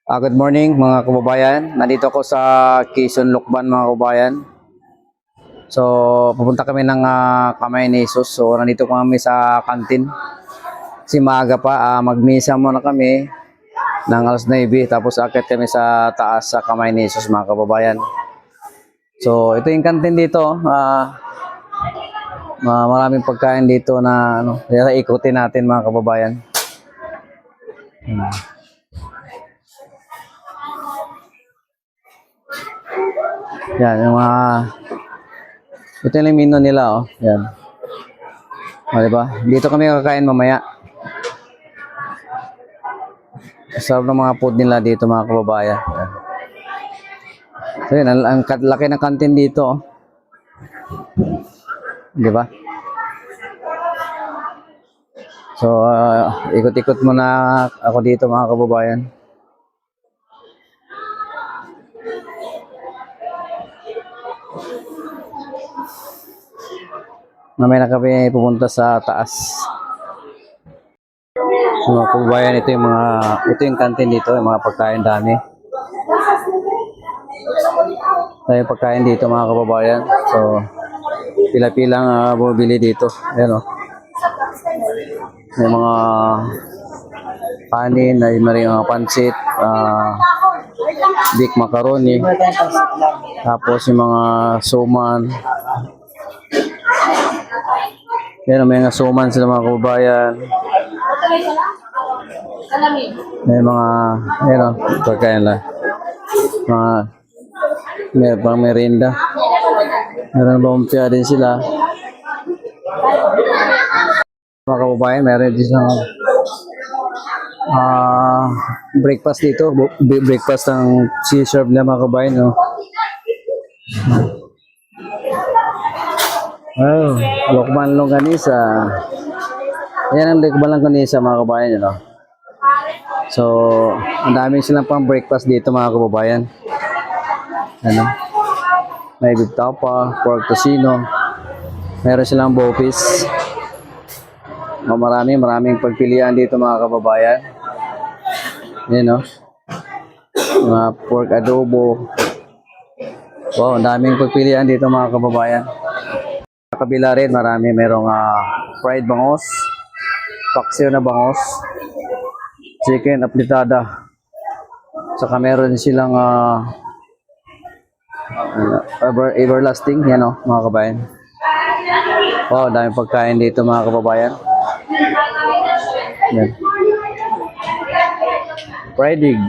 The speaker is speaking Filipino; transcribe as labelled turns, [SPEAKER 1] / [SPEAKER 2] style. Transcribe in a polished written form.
[SPEAKER 1] Good morning mga kababayan. Nandito ako sa Quezon, Lucban mga kababayan. So pupunta kami ng Kamay ni Jesus. So nandito kami sa kantin. Kasi maaga pa, magmisa muna kami ng alas 9. Tapos akit kami sa taas sa Kamay ni Jesus mga kababayan. So ito yung kantin dito. Maraming pagkain dito na kaya ikutin natin mga kababayan. Yan, yung mga ito yung menu nila, oh. Yan. O, diba? Dito kami kakain mamaya. Sarap ng mga food nila dito, mga kababayan. Yan. So, yun, ang laki ng kantin dito, oh. Diba? So, ikot-ikot muna ako dito, mga kababayan. Mamaya na kami pupunta sa taas. So, mga kababayan, ito yung kantin dito, yung mga pagkain dami. Ito yung pagkain dito mga kababayan. So, pila-pilang bumibili dito. Ayan, oh. May mga kanin, may mga pansit, big macaroni, tapos yung mga suman. Yan, may mga suman sila mga kababayan. May mga, ayun, pagkain lang. May pang merienda. Meron lumpia din sila. Mga kababayan, meron din sa breakfast dito. Breakfast ng si-serve nila mga kababayan. No? Oh, Lokban Longganisa. Ayan ang Lokban Longganisa mga kababayan. No? So, ang dami silang pang breakfast dito mga kababayan. Ano? May beef tapa, pork tocino. Meron silang bopis. Maraming pagpilian dito mga kababayan. Yan, no? Mga pork adobo. Wow, ang daming pagpilian dito mga kababayan. Sa kabila rin, merong fried bangos, paksiw na bangos, chicken aplitada. Saka meron silang everlasting, yan, no, mga kababayan. Wow, daming pagkain dito mga kababayan. Yan. Fried egg.